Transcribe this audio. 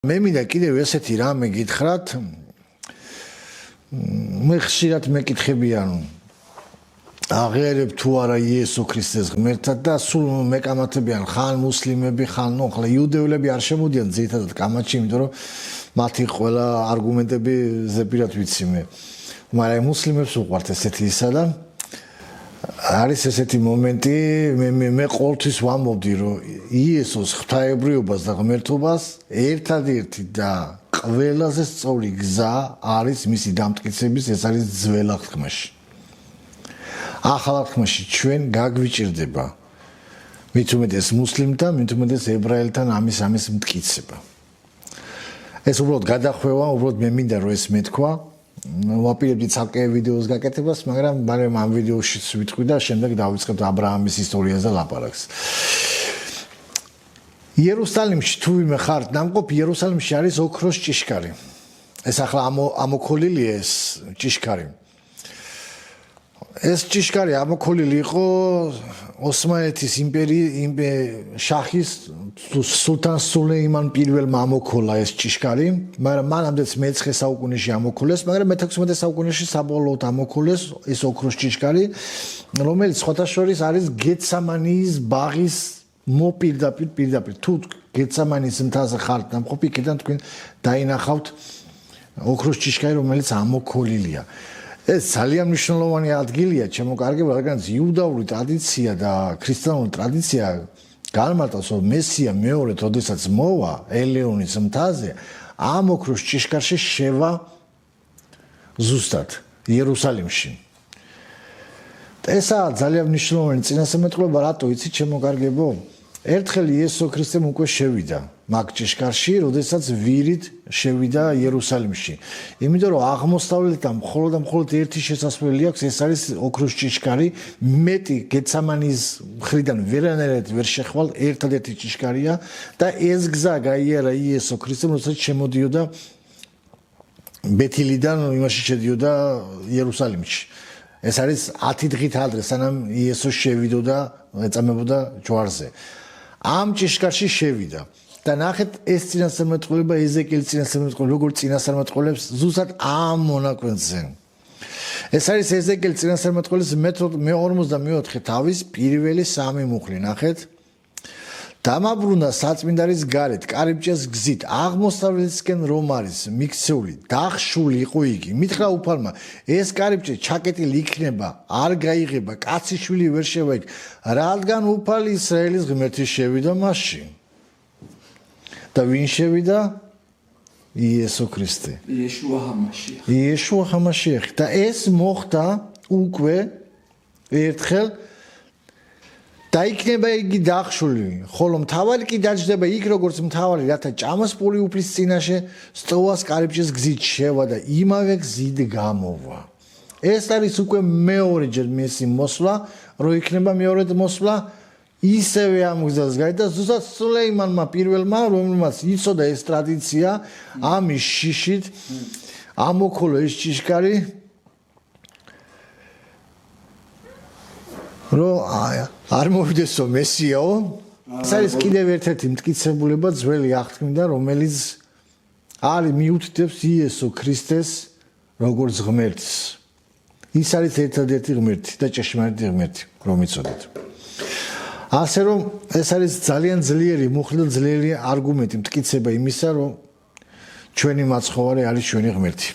მე მინდა კიდევ ესეთი რამე გითხრათ. მე ხშირად მეკითხები ანუ აღიარებ თუ არა იესო ქრისტეს ღმერთად და სულ მეკამათებიან ხან მუსლიმები ხან ახლა იუდევლები არ შემოდიან ძირითადად კამათში, იმიტომ რომ მათი ყველა არგუმენტები ზეპირად ვიცი მე. მაგრამ მუსლიმებს უყვართ ესეთი ისა და არის ესეთი მომენტი მე ყოველთვის ვამბობდი რომ იესოს ღვთაებრიობას და ღმერთობას ერთადერთი და ყველაზე სწორი გზა არის მისი დამტკიცების, ეს არის ძველ აღთქმაში. ახალ აღთქმაში ჩვენ გაგვიჭირდება მით უმეტეს მუსლიმთან, მით უმეტეს ებრაელთან ამის მტკიცება. ეს უბრალოდ გადახვევა, უბრალოდ მე მინდა რომ ეს მეთქვა. ვაპირებდი ცალკე ვიდეოს გაკეთებას, მაგრამ ამ ვიდეოშიც ვიტყვი და შემდეგ დავიწყებთ ა ブラ ამის ისტორიაზე ლაპარაკს. იერუსალიმში თუ ვიმე ხართ ნამყოფი, იერუსალიმში არის ოქროს ჭიშკარი. ეს ახლა ამოქოლილია ეს ჭიშკარი. ეს ჭიშკარი ამოქოლილი იყო ოსმალეთის იმპერიის შაჰის სულთან სულეიმან პირველმა ამოქოლა ეს ჭიშკარი, მაგრამ მანამდეც მე-9 საუკუნეში ამოქოლეს, მაგრამ მე-16 საუკუნეში საბოლოოდ ამოქოლეს ეს ოქროს ჭიშკარი, რომელიც სხვათა შორის არის გეცამანის ბაღის პირდაპირ თუ გეცამანის მთაზე ხართ ნამყოფი, იქიდან თქვენ დაინახავთ ოქროს ჭიშკარი, რომელიც ამოქოლილია. ეს ძალიან მნიშვნელოვანი ადგილია ჩემო კარგებო, რადგან იუდაური ტრადიცია და ქრისტიანული ტრადიცია განმარტავს, რომ მესია მეორე როდესაც მოვა ელეონის მთაზე, ამ ოქროს ჭიშკარში შევა ზუსტად იერუსალიმში. ესაა ძალიან მნიშვნელოვანი წინასწარმეტყველება, რატო იცით ჩემო კარგებო? ერთხელ იესო ქრისტემ უკვე შევიდა მაგ ჭიშკარში, როდესაც ვირით შევიდა იერუსალიმში. იმიტომ რომ აღმოსავლეთთან მხოლოდ ერთი შესასვლელი აქვს, ეს არის ოქროს ჭიშკარი, მეტი გეცამანის მხრიდან ვერანაირად ვერ შეხვალ, ერთადერთი ჭიშკარია და ეს გზა გაიარა იესო ქრისტემ, როდესაც შემოდიოდა ბეთილიდან, იმაში შედიოდა იერუსალიმში. ეს არის 10 დღით ადრე, სანამ იესო შევიდოდა, ეწამებოდა ჯვარზე. ამ ჭიშკარში შევიდა და ნახეთ ეს წინასწარმეტყველება, ეზეკიელის წინასწარმეტყველება, როგორ წინასწარმეტყველებს ზუსტად ამ მონაკვეთზე. ეს არის ეზეკიელის წინასწარმეტყველების მე-44 თავის პირველი 3 მუხლი, ნახეთ. დამაბრუნა საწმინდარის გარეთ, კარიბჭეს გზით, აღმოსავლეთისკენ რომ არის მიქცეული, დახშული იყო იგი. მითხრა უფალმა, ეს კარიბჭე ჩაკეტილი იქნება, არ გაიღება, კაციშვილი ვერ შევა იქ, რადგან უფალი ისრაელის ღმერთი შევიდა მასში. და ვინ შევიდა? იესო ქრისტე. იეშუა ჰამაშიახი. და ეს მოხდა უკვე ერთხელ და იქნება იგი დახშული, ხოლო მთავარი კი დაჯდება იქ როგორც მთავარი, რათა ჭამასპური უფლის წინაშე სწოვას კარიბჭეს გზით შევა და იმავე გზით გამოვა. ეს არის უკვე მეორეჯერ მისი მოსვლა, რო იქნება მეორედ მოსვლა, ისევე ამ გზას გაიდა ზუსტად სულეიმანმა პირველმა, რომელმაც იცოდა ეს ტრადიცია, ამის შიშით ამოქოლო ეს ჭიშკარი, რომ არ მოვიდესო მესიაო. ეს არის კიდევ ერთ-ერთი მტკიცებულება ძველი აღთქმიდან, რომელიც არის მიუთითებს იესო ქრისტეს როგორც ღმერთს. ის არის ერთადერთი ღმერთი და ჭეშმარიტი ღმერთი, რომ იცოდეთ. ასე რომ ეს არის ძალიან ძლიერი, მუხლი და ძლიერი არგუმენტი, მტკიცება იმისა, რომ ჩვენი მაცხოვარი არის ჩვენი ღმერთი.